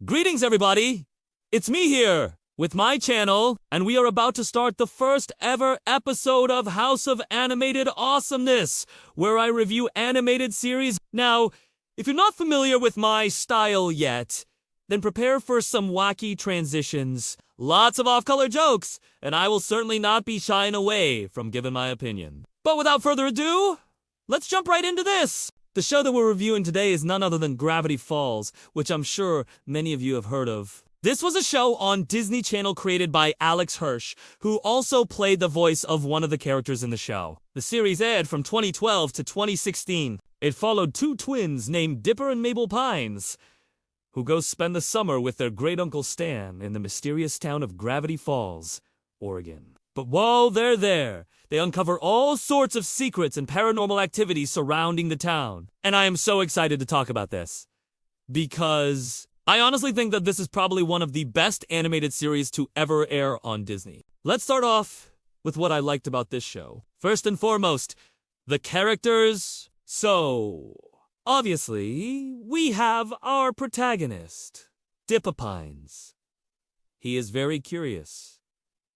Greetings, everybody! It's me here with my channel, and we are about to start the first ever episode of House of Animated Awesomeness, where I review animated series. Now, if you're not familiar with my style yet, then prepare for some wacky transitions, lots of off-color jokes, and I will certainly not be shying away from giving my opinion. But without further ado, let's jump right into this! The show that we're reviewing today is none other than Gravity Falls, which I'm sure many of you have heard of. This was a show on Disney Channel created by Alex Hirsch, who also played the voice of one of the characters in the show. The series aired from 2012 to 2016. It followed two twins named Dipper and Mabel Pines, who go spend the summer with their great-uncle Stan in the mysterious town of Gravity Falls, Oregon. But while they're there, they uncover all sorts of secrets and paranormal activities surrounding the town. And I am so excited to talk about this, because I honestly think that this is probably one of the best animated series to ever air on Disney. Let's start off with what I liked about this show. First and foremost, the characters. So, obviously, we have our protagonist, Dipper Pines. He is very curious.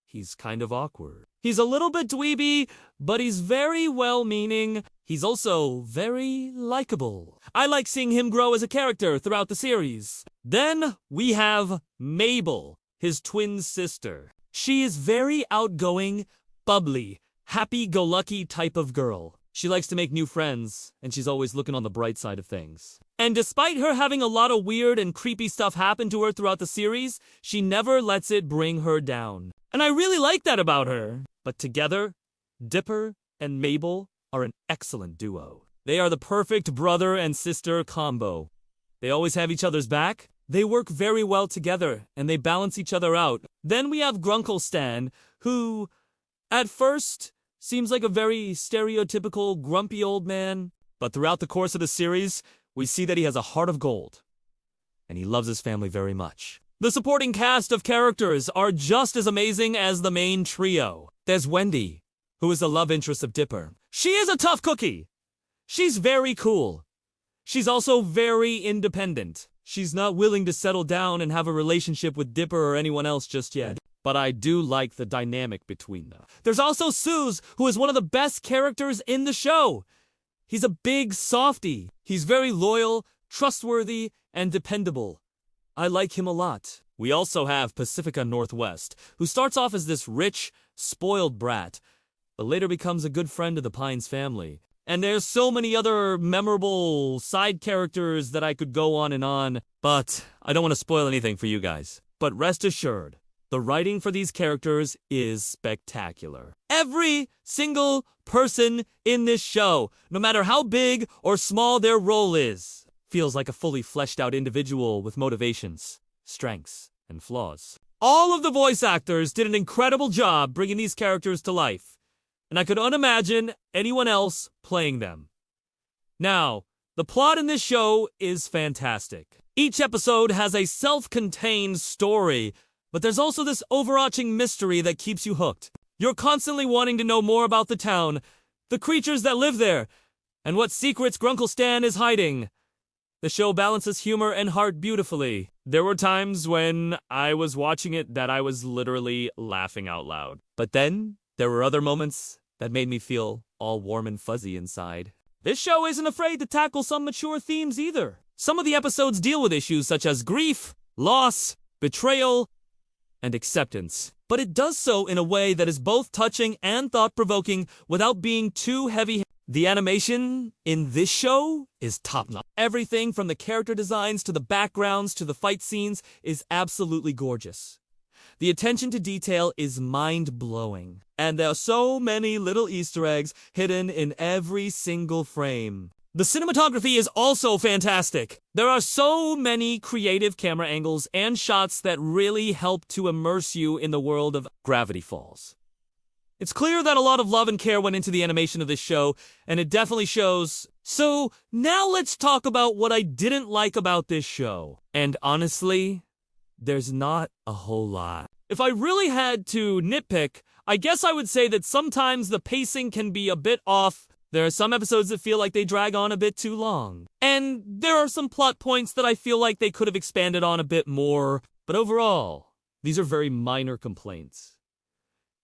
He's kind of awkward. He's a little bit dweeby, but he's very well-meaning. He's also very likable. I like seeing him grow as a character throughout the series. Then we have Mabel, his twin sister. She is very outgoing, bubbly, happy-go-lucky type of girl. She likes to make new friends, and she's always looking on the bright side of things. And despite her having a lot of weird and creepy stuff happen to her throughout the series, she never lets it bring her down. And I really like that about her. But together, Dipper and Mabel are an excellent duo. They are the perfect brother and sister combo. They always have each other's back. They work very well together, and they balance each other out. Then we have Grunkle Stan, who, at first, seems like a very stereotypical grumpy old man. But throughout the course of the series, we see that he has a heart of gold, and he loves his family very much. The supporting cast of characters are just as amazing as the main trio. There's Wendy, who is the love interest of Dipper. She is a tough cookie. She's very cool. She's also very independent. She's not willing to settle down and have a relationship with Dipper or anyone else just yet. But I do like the dynamic between them. There's also Suze, who is one of the best characters in the show. He's a big softie. He's very loyal, trustworthy, and dependable. I like him a lot. We also have Pacifica Northwest, who starts off as this rich, spoiled brat, but later becomes a good friend of the Pines family. And there's so many other memorable side characters that I could go on, but I don't want to spoil anything for you guys. But rest assured, the writing for these characters is spectacular. Every single person in this show, no matter how big or small their role is, feels like a fully fleshed out individual with motivations, strengths, and flaws. All of the voice actors did an incredible job bringing these characters to life, and I could unimagine anyone else playing them. Now, the plot in this show is fantastic. Each episode has a self-contained story, but there's also this overarching mystery that keeps you hooked. You're constantly wanting to know more about the town, the creatures that live there, and what secrets Grunkle Stan is hiding. The show balances humor and heart beautifully. There were times when I was watching it that I was literally laughing out loud. But then, there were other moments that made me feel all warm and fuzzy inside. This show isn't afraid to tackle some mature themes either. Some of the episodes deal with issues such as grief, loss, betrayal, and acceptance. But it does so in a way that is both touching and thought-provoking without being too heavy. The animation in this show is top-notch. Everything from the character designs to the backgrounds to the fight scenes is absolutely gorgeous. The attention to detail is mind-blowing. And there are so many little Easter eggs hidden in every single frame. The cinematography is also fantastic. There are so many creative camera angles and shots that really help to immerse you in the world of Gravity Falls. It's clear that a lot of love and care went into the animation of this show, and it definitely shows. So, now let's talk about what I didn't like about this show. And honestly, there's not a whole lot. If I really had to nitpick, I guess I would say that sometimes the pacing can be a bit off. There are some episodes that feel like they drag on a bit too long. And there are some plot points that I feel like they could have expanded on a bit more. But overall, these are very minor complaints.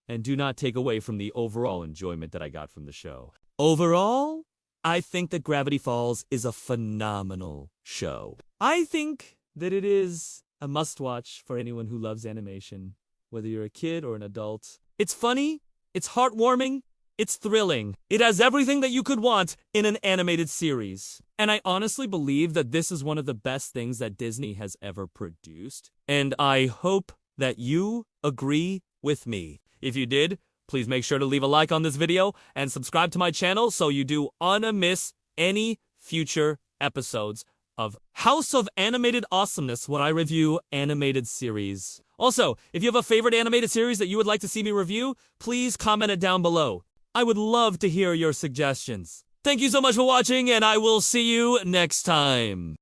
And do not take away from the overall enjoyment that I got from the show. Overall, I think that Gravity Falls is a phenomenal show. I think that it is a must-watch for anyone who loves animation, whether you're a kid or an adult. It's funny, it's heartwarming, it's thrilling. It has everything that you could want in an animated series. And I honestly believe that this is one of the best things that Disney has ever produced. And I hope that you agree with me. If you did, please make sure to leave a like on this video and subscribe to my channel so you do not miss any future episodes of House of Animated Awesomeness when I review animated series. Also, if you have a favorite animated series that you would like to see me review, please comment it down below. I would love to hear your suggestions. Thank you so much for watching, and I will see you next time.